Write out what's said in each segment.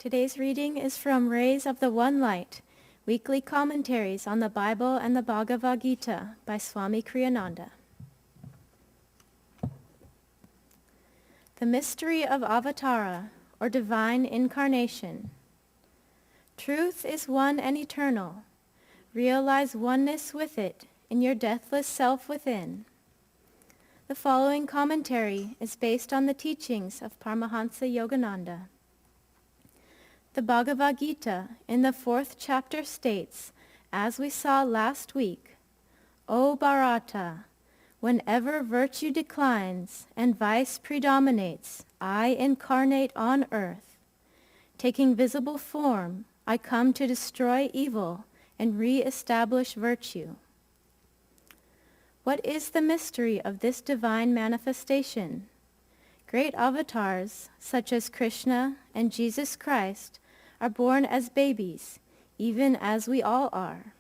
Today's reading is from Rays of the One Light, Weekly Commentaries on the Bible and the Bhagavad Gita by Swami Kriyananda. The mystery of Avatara, or divine incarnation. Truth is one and eternal. Realize oneness with it in your deathless self within. The following commentary is based on the teachings of Paramahansa Yogananda. The Bhagavad Gita in the 4th chapter states, as we saw last week, O Bharata, whenever virtue declines and vice predominates, I incarnate on earth. Taking visible form, I come to destroy evil and re-establish virtue. What is the mystery of this divine manifestation? Great avatars, such as Krishna and Jesus Christ, are born as babies, even as we all are.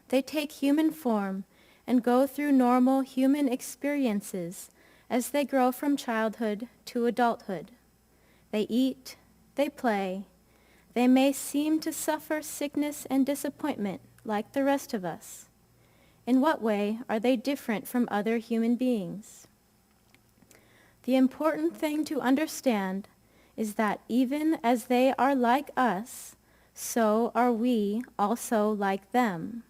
They take human form and go through normal human experiences as they grow from childhood to adulthood. They eat, they play. They may seem to suffer sickness and disappointment like the rest of us. In what way are they different from other human beings? The important thing to understand is that even as they are like us, so are we also like them.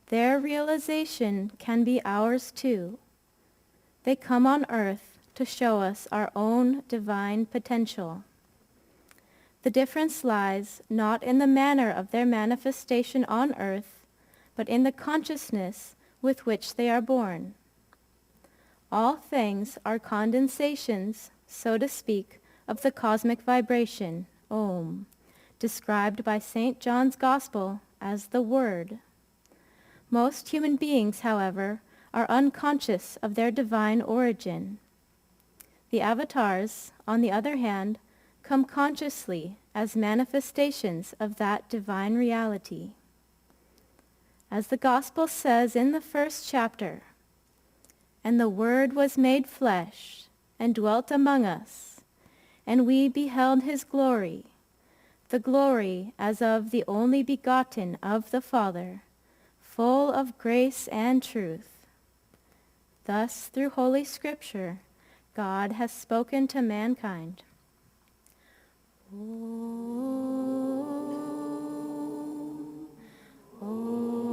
Their realization can be ours too. They come on earth to show us our own divine potential. The difference lies not in the manner of their manifestation on earth, but in the consciousness with which they are born. All things are condensations, so to speak, of the cosmic vibration, Om, described by St. John's Gospel as the Word. Most human beings, however, are unconscious of their divine origin. The avatars, on the other hand, come consciously as manifestations of that divine reality. As the Gospel says in the 1st chapter, "And the Word was made flesh, and dwelt among us, and we beheld his glory, the glory as of the only begotten of the Father, full of grace and truth." Thus, through Holy Scripture, God has spoken to mankind. Om, Om, Om.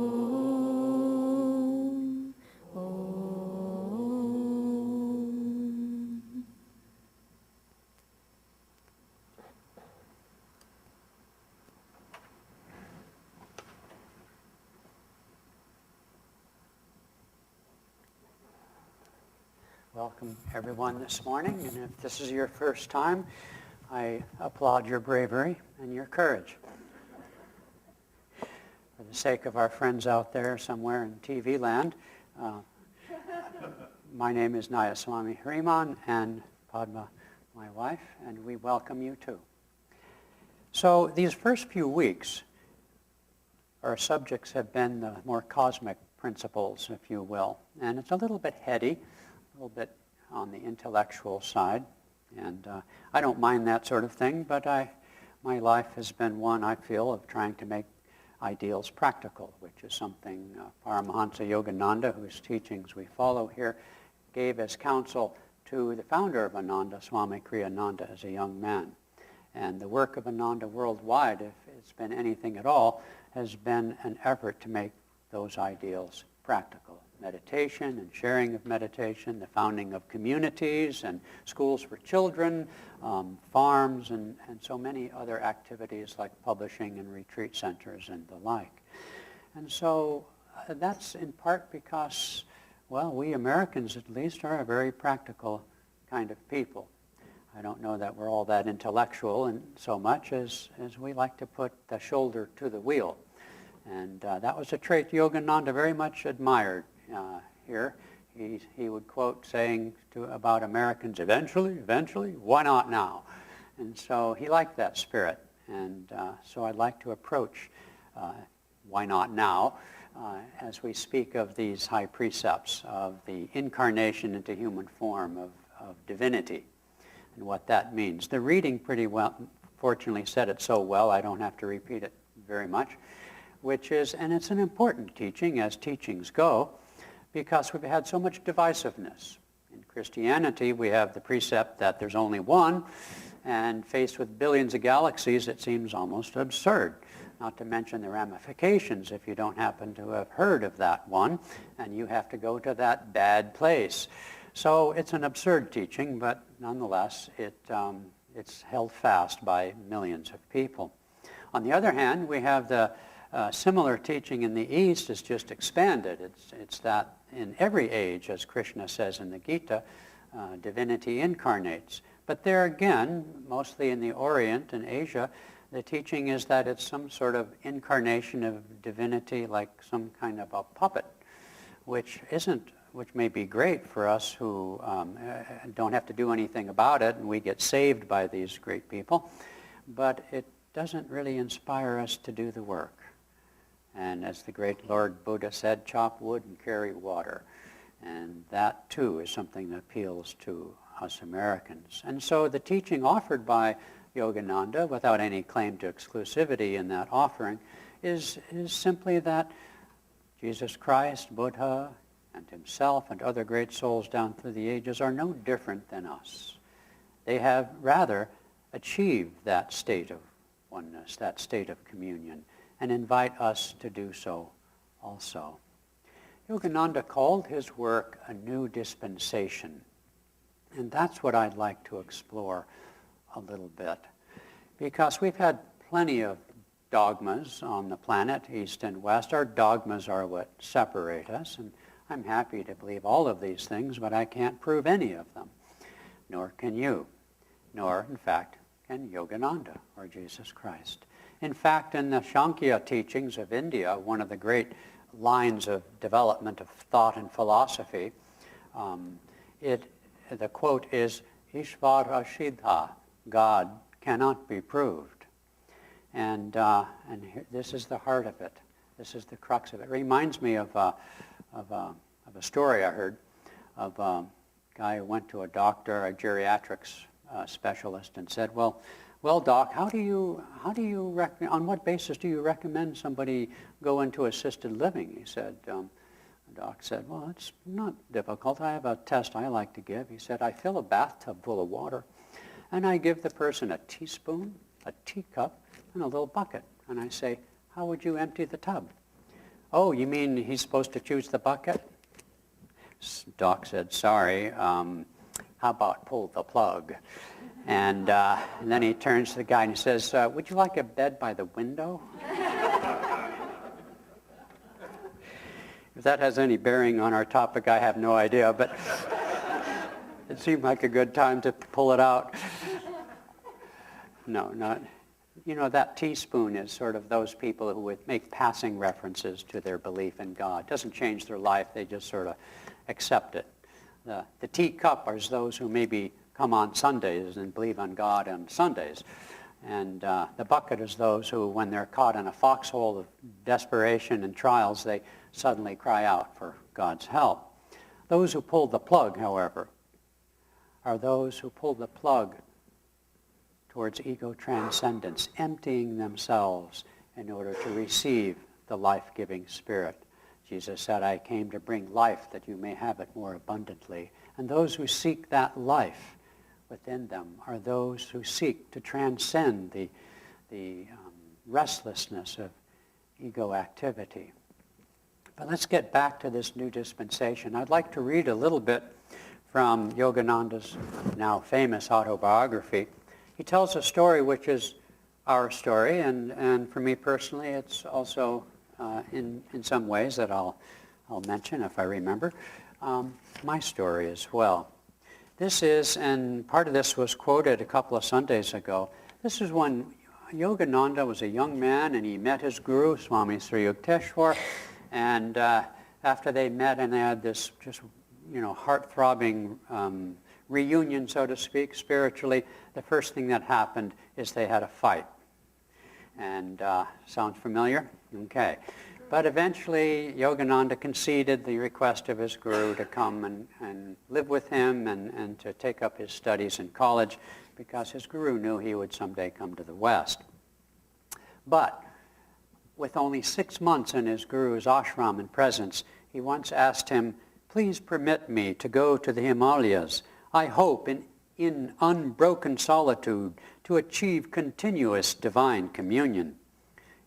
Welcome everyone this morning, and if this is your first time, I applaud your bravery and your courage. For the sake of our friends out there somewhere in TV land, my name is Nayaswami Hariman, and Padma, my wife, and we welcome you too. So these first few weeks, our subjects have been the more cosmic principles, if you will, and it's a little bit heady, a little bit on the intellectual side, and I don't mind that sort of thing, but my life has been one, I feel, of trying to make ideals practical, which is something Paramahansa Yogananda, whose teachings we follow here, gave as counsel to the founder of Ananda, Swami Kriyananda, as a young man. And the work of Ananda worldwide, if it's been anything at all, has been an effort to make those ideals practical. Meditation and sharing of meditation, the founding of communities and schools for children, farms, and so many other activities like publishing and retreat centers and the like. And so that's in part because, well, we Americans at least are a very practical kind of people. I don't know that we're all that intellectual in so much as we like to put the shoulder to the wheel. And that was a trait Yogananda very much admired here. He would quote saying about Americans, eventually, why not now? And so he liked that spirit. And so I'd like to approach why not now as we speak of these high precepts of the incarnation into human form of divinity and what that means. The reading fortunately said it so well I don't have to repeat it very much, which is, and it's an important teaching as teachings go, because we've had so much divisiveness. In Christianity, we have the precept that there's only one, and faced with billions of galaxies, it seems almost absurd. Not to mention the ramifications if you don't happen to have heard of that one, and you have to go to that bad place. So it's an absurd teaching, but nonetheless, it's held fast by millions of people. On the other hand, we have the similar teaching in the East is just expanded. It's that in every age, as Krishna says in the Gita, divinity incarnates. But there again, mostly in the Orient and Asia, the teaching is that it's some sort of incarnation of divinity, like some kind of a puppet, which may be great for us who don't have to do anything about it, and we get saved by these great people, but it doesn't really inspire us to do the work. And as the great Lord Buddha said, chop wood and carry water. And that too is something that appeals to us Americans. And so the teaching offered by Yogananda, without any claim to exclusivity in that offering, is simply that Jesus Christ, Buddha, and himself and other great souls down through the ages are no different than us. They have rather achieved that state of oneness, that state of communion, and invite us to do so also. Yogananda called his work a new dispensation, and that's what I'd like to explore a little bit, because we've had plenty of dogmas on the planet, East and West. Our dogmas are what separate us, and I'm happy to believe all of these things, but I can't prove any of them, nor can you, nor, in fact, can Yogananda or Jesus Christ. In fact, in the Sankhya teachings of India, one of the great lines of development of thought and philosophy, the quote is, Ishvara Siddha, God cannot be proved. And this is the heart of it. This is the crux of it. It reminds me of a story I heard of a guy who went to a doctor, a geriatrics specialist, and said, well, Doc, on what basis do you recommend somebody go into assisted living? He said, the doc said, well, it's not difficult. I have a test I like to give. He said, I fill a bathtub full of water, and I give the person a teaspoon, a teacup, and a little bucket. And I say, how would you empty the tub? Oh, you mean he's supposed to choose the bucket? Doc said, sorry, how about pull the plug? And then he turns to the guy and he says, would you like a bed by the window? If that has any bearing on our topic, I have no idea, but it seemed like a good time to pull it out. No, not. You know, that teaspoon is sort of those people who would make passing references to their belief in God. It doesn't change their life, they just sort of accept it. The teacup are those who maybe come on Sundays and believe on God on Sundays. And the bucket is those who, when they're caught in a foxhole of desperation and trials, they suddenly cry out for God's help. Those who pull the plug, however, are those who pull the plug towards ego transcendence, emptying themselves in order to receive the life-giving Spirit. Jesus said, I came to bring life that you may have it more abundantly. And those who seek that life within them are those who seek to transcend the restlessness of ego activity. But let's get back to this new dispensation. I'd like to read a little bit from Yogananda's now famous autobiography. He tells a story which is our story, and for me personally, it's also in some ways that I'll mention if I remember, my story as well. This is, and part of this was quoted a couple of Sundays ago, this is when Yogananda was a young man and he met his guru, Swami Sri Yukteswar, and after they met and they had this just, heart-throbbing reunion, so to speak, spiritually, the first thing that happened is they had a fight. And sounds familiar? Okay. But eventually, Yogananda conceded the request of his guru to come and live with him and to take up his studies in college, because his guru knew he would someday come to the West. But with only 6 months in his guru's ashram and presence, he once asked him, "Please permit me to go to the Himalayas. I hope in unbroken solitude to achieve continuous divine communion."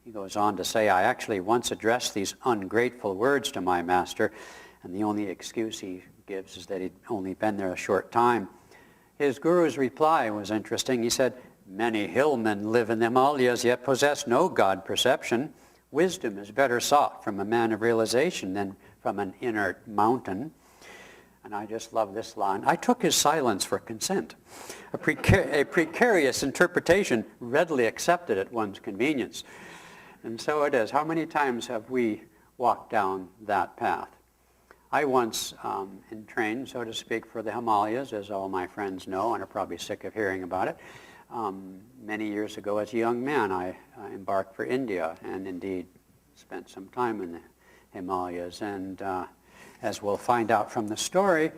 He goes on to say, "I actually once addressed these ungrateful words to my master, and the only excuse he gives is that he'd only been there a short time." His guru's reply was interesting. He said, "Many hillmen live in the Himalayas, yet possess no God perception. Wisdom is better sought from a man of realization than from an inert mountain." And I just love this line. I took his silence for consent. A precarious interpretation readily accepted at one's convenience. And so it is. How many times have we walked down that path? I once entrained, so to speak, for the Himalayas, as all my friends know and are probably sick of hearing about it. Many years ago, as a young man, I embarked for India and indeed spent some time in the Himalayas. And as we'll find out from the story,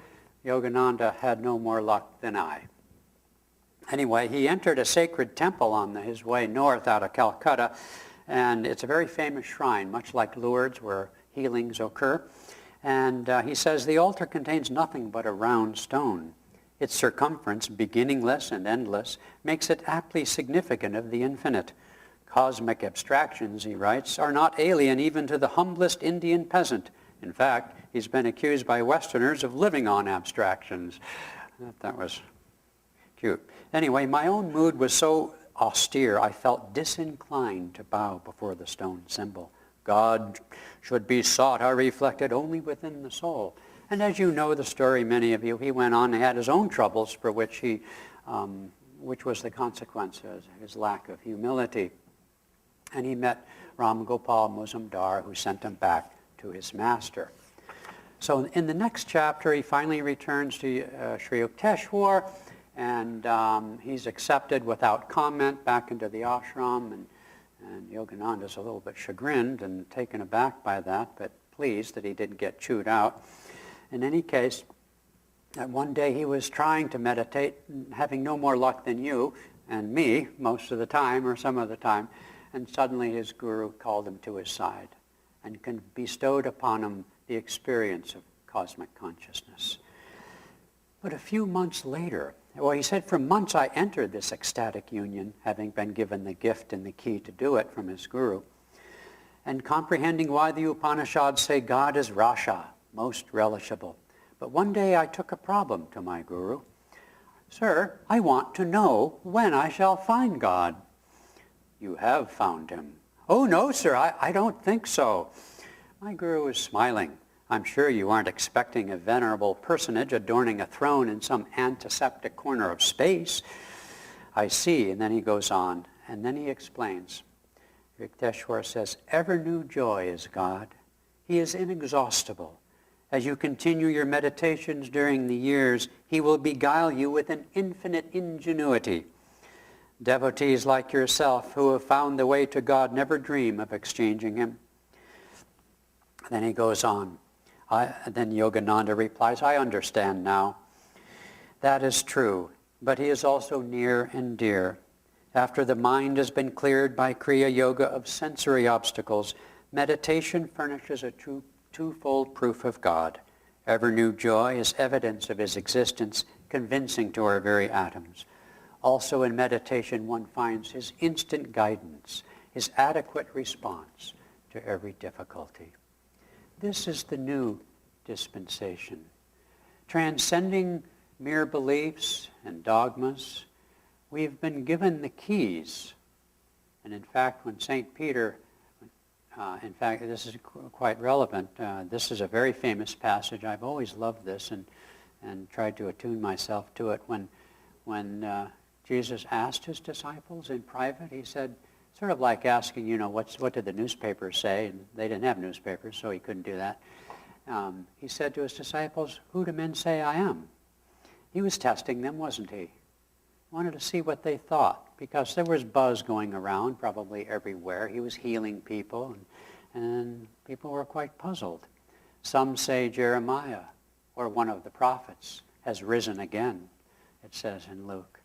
Yogananda had no more luck than I. Anyway, he entered a sacred temple on his way north out of Calcutta, and it's a very famous shrine, much like Lourdes, where healings occur. And he says the altar contains nothing but a round stone. Its circumference, beginningless and endless, makes it aptly significant of the infinite. Cosmic abstractions, he writes, are not alien even to the humblest Indian peasant. In fact, he's been accused by Westerners of living on abstractions. That was cute. Anyway, my own mood was so austere, I felt disinclined to bow before the stone symbol. God should be sought, I reflected, only within the soul. And as you know the story, many of you, he went on and had his own troubles for which which was the consequence of his lack of humility. And he met Ram Gopal Muzumdar, who sent him back to his master. So in the next chapter, he finally returns to Sri Yukteswar, and he's accepted without comment back into the ashram, and Yogananda's a little bit chagrined and taken aback by that, but pleased that he didn't get chewed out. In any case, one day he was trying to meditate, having no more luck than you and me most of the time, or some of the time, and suddenly his guru called him to his side and bestowed upon him the experience of cosmic consciousness. But a few months later, well, he said, for months I entered this ecstatic union, having been given the gift and the key to do it from his guru, and comprehending why the Upanishads say God is Rasha, most relishable. But one day I took a problem to my guru. "Sir, I want to know when I shall find God." "You have found him." "Oh, no, sir, I don't think so." My guru was smiling. "I'm sure you aren't expecting a venerable personage adorning a throne in some antiseptic corner of space." "I see." And then he goes on, and then he explains. Yukteswar says, "Ever new joy is God. He is inexhaustible. As you continue your meditations during the years, he will beguile you with an infinite ingenuity. Devotees like yourself who have found the way to God never dream of exchanging him." Then he goes on. Then Yogananda replies, "I understand now. That is true, but he is also near and dear. After the mind has been cleared by Kriya Yoga of sensory obstacles, meditation furnishes a twofold proof of God. Ever new joy is evidence of his existence, convincing to our very atoms. Also in meditation one finds his instant guidance, his adequate response to every difficulty." This is the new dispensation. Transcending mere beliefs and dogmas, we've been given the keys. And in fact, when St. Peter, in fact, this is quite relevant. This is a very famous passage. I've always loved this and tried to attune myself to it. When Jesus asked his disciples in private, he said, sort of like asking, what did the newspapers say? And they didn't have newspapers, so he couldn't do that. He said to his disciples, "Who do men say I am?" He was testing them, wasn't he? Wanted to see what they thought, because there was buzz going around probably everywhere. He was healing people And people were quite puzzled. Some say Jeremiah, or one of the prophets, has risen again, it says in Luke.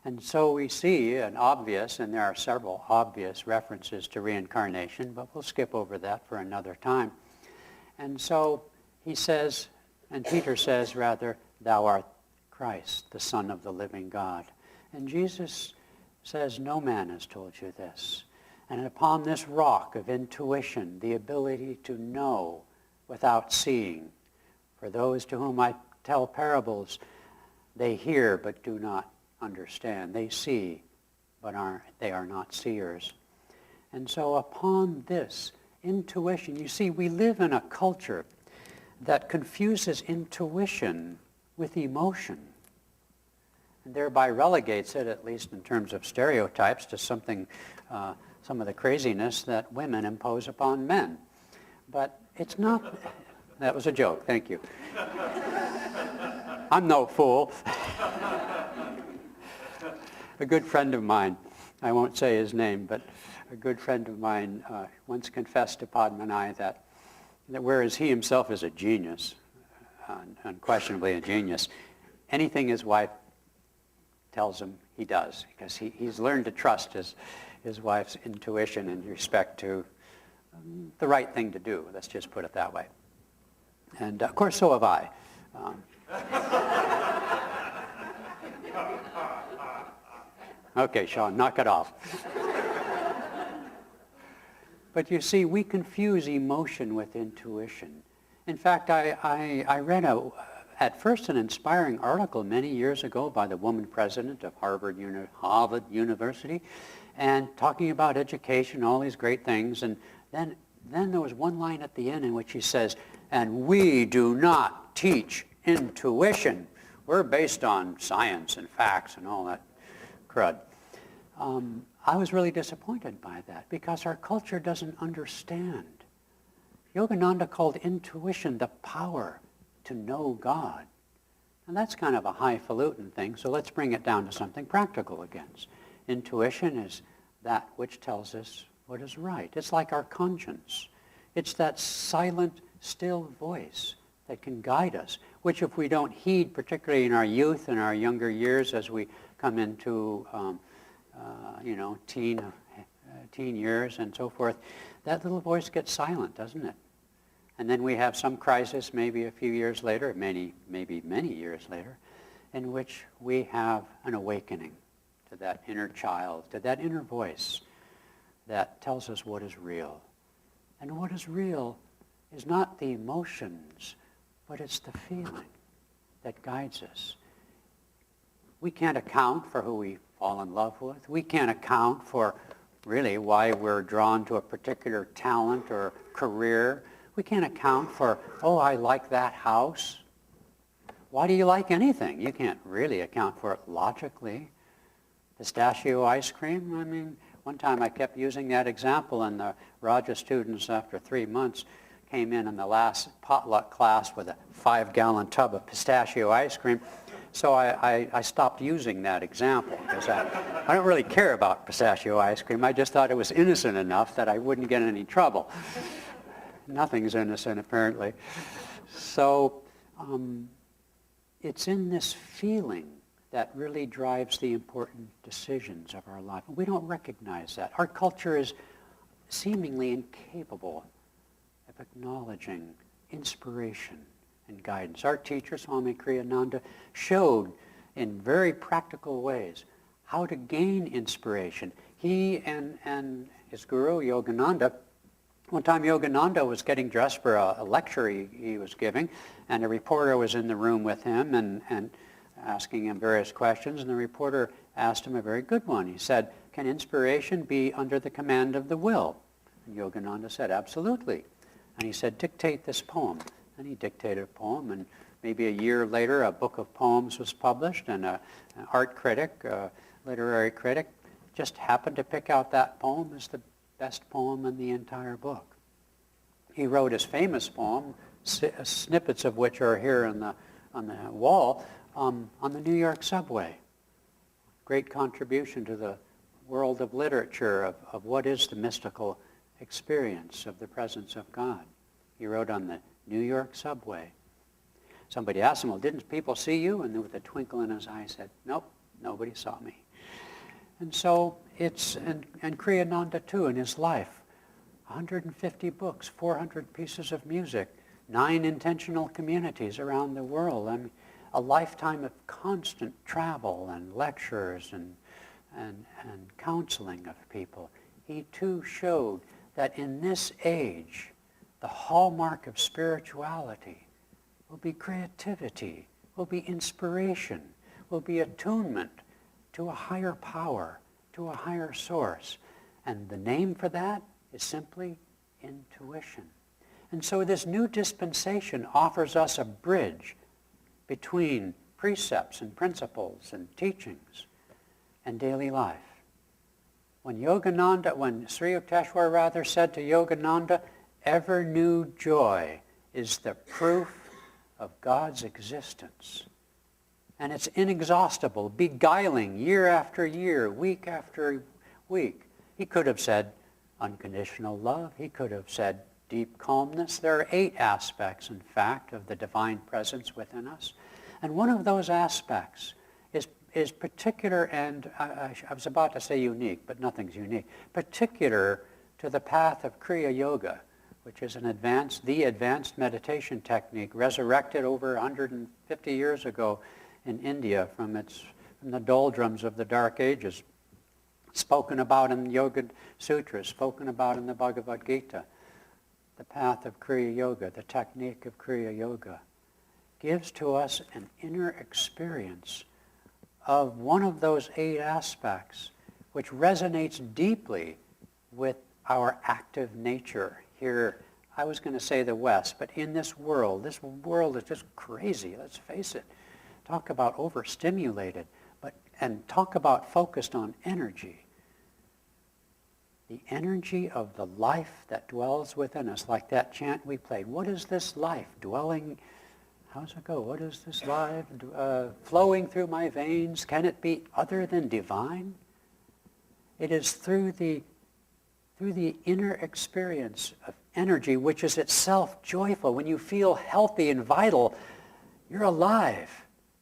And so we see an obvious, and there are several obvious references to reincarnation, but we'll skip over that for another time. And so he says, and Peter says rather, thou art Christ, the Son of the living God. And Jesus says, no man has told you this. And upon this rock of intuition, the ability to know without seeing. For those to whom I tell parables, they hear but do not understand. They see, but they are not seers. And so upon this intuition, you see, we live in a culture that confuses intuition with emotion, and thereby relegates it, at least in terms of stereotypes, to something, some of the craziness that women impose upon men. But it's not. That was a joke, thank you. I'm no fool. A good friend of mine, I won't say his name, but a good friend of mine once confessed to Padma and I that whereas he himself is a genius, unquestionably a genius, anything his wife tells him he does, because he's learned to trust his wife's intuition in respect to the right thing to do. Let's just put it that way. And of course, so have I. Okay, Sean, knock it off. But you see, we confuse emotion with intuition. In fact, I read at first an inspiring article many years ago by the woman president of Harvard University, and talking about education, all these great things. And then there was one line at the end in which he says, and we do not teach intuition. We're based on science and facts and all that crud. I was really disappointed by that because our culture doesn't understand. Yogananda called intuition the power to know God. And that's kind of a highfalutin thing, so let's bring it down to something practical again. Intuition is that which tells us what is right. It's like our conscience. It's that silent, still voice that can guide us, which if we don't heed, particularly in our youth and our younger years as we come into teen years and so forth, that little voice gets silent, doesn't it? And then we have some crisis, maybe a few years later, maybe many years later, in which we have an awakening to that inner child, to that inner voice that tells us what is real. And what is real is not the emotions, but it's the feeling that guides us. We can't account for who we fall in love with. We can't account for really why we're drawn to a particular talent or career. We can't account for, oh, I like that house. Why do you like anything? You can't really account for it logically. Pistachio ice cream? I mean, one time I kept using that example, and the Raja students, after 3 months, came in the last potluck class with a 5-gallon tub of pistachio ice cream. So I stopped using that example because I don't really care about pistachio ice cream. I just thought it was innocent enough that I wouldn't get in any trouble. Nothing's innocent, apparently. So it's in this feeling that really drives the important decisions of our life. We don't recognize that. Our culture is seemingly incapable of acknowledging inspiration and guidance. Our teacher, Swami Kriyananda, showed in very practical ways how to gain inspiration. He and his guru, Yogananda, one time Yogananda was getting dressed for a lecture he was giving, and a reporter was in the room with him and asking him various questions, and the reporter asked him a very good one. He said, can inspiration be under the command of the will? And Yogananda said, absolutely. And he said, dictate this poem. And he dictated a poem, and maybe a year later a book of poems was published, and an art critic, a literary critic, just happened to pick out that poem as the best poem in the entire book. He wrote his famous poem, snippets of which are here on the wall, on the New York subway. Great contribution to the world of literature, of what is the mystical experience of the presence of God. He rode on the New York subway. Somebody asked him, well, didn't people see you? And with a twinkle in his eye, he said, nope, nobody saw me. And so it's, and Kriyananda too in his life, 150 books, 400 pieces of music, 9 intentional communities around the world. I mean, a lifetime of constant travel and lectures and counseling of people. He too showed that in this age, the hallmark of spirituality will be creativity, will be inspiration, will be attunement to a higher power, to a higher source. And the name for that is simply intuition. And so this new dispensation offers us a bridge between precepts and principles and teachings and daily life. When Sri Yukteswar rather said to Yogananda, ever new joy is the proof of God's existence. And it's inexhaustible, beguiling year after year, week after week. He could have said unconditional love. He could have said deep calmness. There are 8 aspects, in fact, of the divine presence within us. And one of those aspects is particular, and I was about to say unique, but nothing's unique, particular to the path of Kriya Yoga, which is the advanced meditation technique resurrected over 150 years ago in India from the doldrums of the Dark Ages, spoken about in Yoga Sutras, spoken about in the Bhagavad Gita. The path of Kriya Yoga, the technique of Kriya Yoga, gives to us an inner experience of one of those 8 aspects which resonates deeply with our active nature here. I was going to say the West, but in this world is just crazy, let's face it. Talk about overstimulated, and talk about focused on energy. The energy of the life that dwells within us, like that chant we played. What is this life dwelling? How's it go? What is this life flowing through my veins? Can it be other than divine? It is through the inner experience of energy, which is itself joyful. When you feel healthy and vital, you're alive.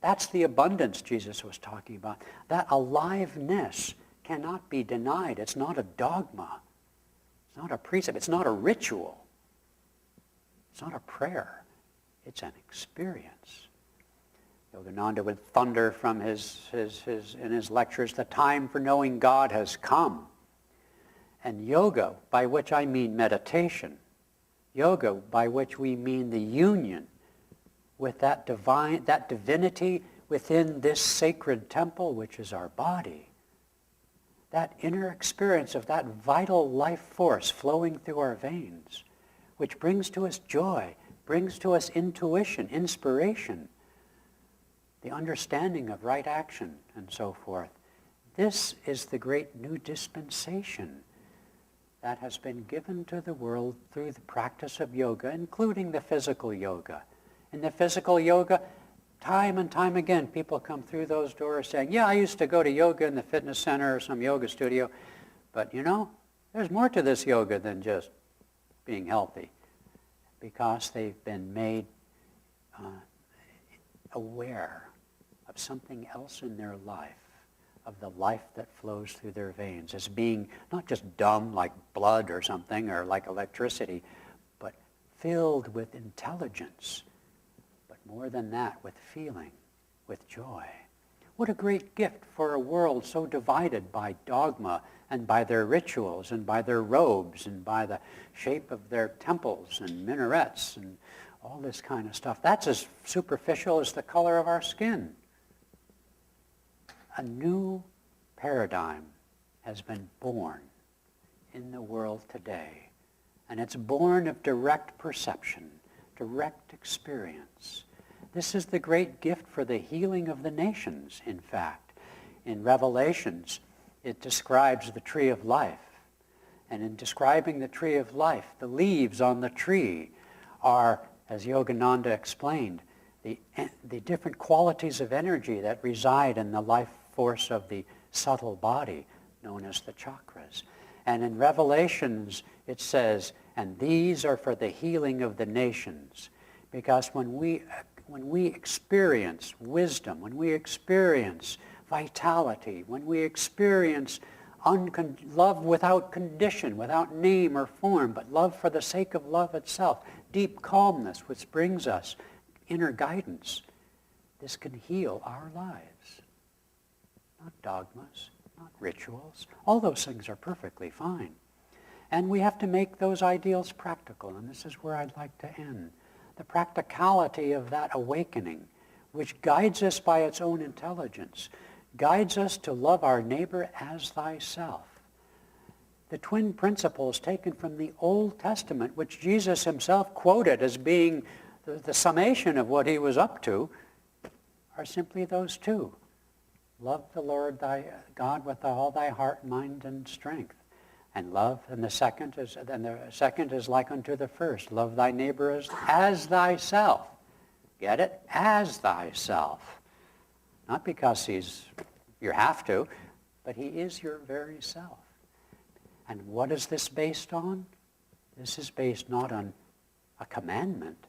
That's the abundance Jesus was talking about. That aliveness cannot be denied. It's not a dogma. It's not a precept. It's not a ritual. It's not a prayer. It's an experience. Yogananda would thunder from in his lectures, the time for knowing God has come. And yoga, by which I mean meditation, yoga, by which we mean the union with that divinity within this sacred temple, which is our body. That inner experience of that vital life force flowing through our veins, which brings to us joy, brings to us intuition, inspiration, the understanding of right action, and so forth. This is the great new dispensation that has been given to the world through the practice of yoga, including the physical yoga. In the physical yoga, time and time again, people come through those doors saying, yeah, I used to go to yoga in the fitness center or some yoga studio, but there's more to this yoga than just being healthy, because they've been made aware of something else in their life, of the life that flows through their veins, as being not just dumb like blood or something, or like electricity, but filled with intelligence, but more than that, with feeling, with joy. What a great gift for a world so divided by dogma and by their rituals and by their robes and by the shape of their temples and minarets and all this kind of stuff. That's as superficial as the color of our skin. A new paradigm has been born in the world today, and it's born of direct perception, direct experience. This is the great gift for the healing of the nations, in fact. In Revelations, it describes the tree of life. And in describing the tree of life, the leaves on the tree are, as Yogananda explained, the different qualities of energy that reside in the life force of the subtle body, known as the chakras. And in Revelations it says, and these are for the healing of the nations. Because when we experience wisdom, when we experience vitality, when we experience love without condition, without name or form, but love for the sake of love itself, deep calmness which brings us inner guidance, this can heal our lives. Not dogmas, not rituals. All those things are perfectly fine. And we have to make those ideals practical, and this is where I'd like to end. The practicality of that awakening, which guides us by its own intelligence, guides us to love our neighbor as thyself. The twin principles taken from the Old Testament, which Jesus himself quoted as being the summation of what he was up to, are simply those two. Love the Lord thy God with all thy heart, mind, and strength. And love, and the second is like unto the first. Love thy neighbor as thyself. Get it? As thyself. Not because you have to, but he is your very self. And what is this based on? This is based not on a commandment,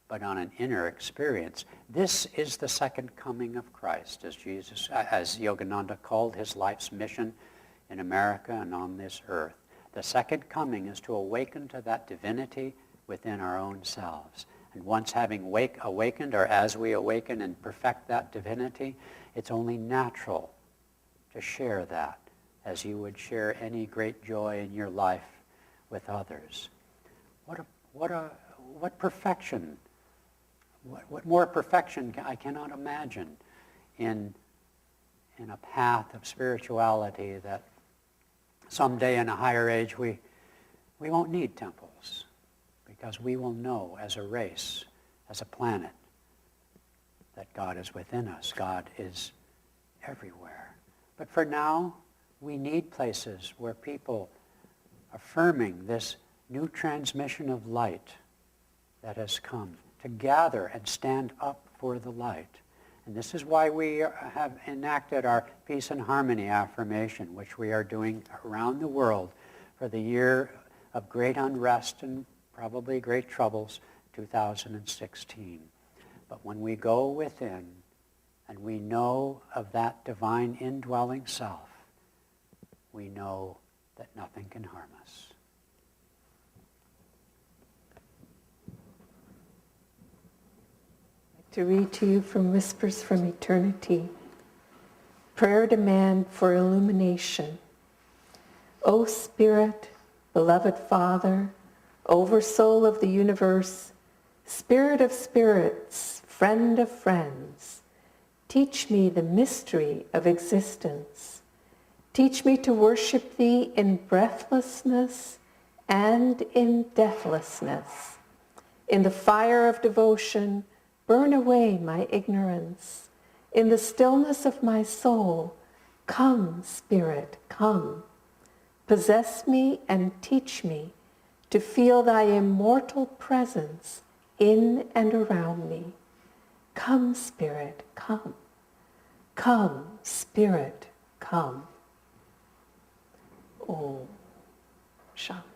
but on an inner experience. This is the second coming of Christ, as Yogananda called his life's mission in America and on this earth. The second coming is to awaken to that divinity within our own selves. And once having awakened, or as we awaken and perfect that divinity, it's only natural to share that as you would share any great joy in your life with others. What perfection, what more perfection I cannot imagine in a path of spirituality that someday in a higher age we won't need temples, because we will know as a race, as a planet, that God is within us. God is everywhere. But for now, we need places where people affirming this new transmission of light that has come to gather and stand up for the light. And this is why we have enacted our Peace and Harmony affirmation, which we are doing around the world for the year of great unrest and probably great troubles, 2016. But when we go within and we know of that divine indwelling self, we know that nothing can harm us. To read to you from Whispers from Eternity. Prayer demand for illumination. O Spirit, beloved Father, Oversoul of the universe, Spirit of spirits, friend of friends, teach me the mystery of existence. Teach me to worship thee in breathlessness and in deathlessness. In the fire of devotion, burn away my ignorance. In the stillness of my soul, come, Spirit, come. Possess me and teach me to feel thy immortal presence in and around me. Come, Spirit, come. Come, Spirit, come. Om Shanti.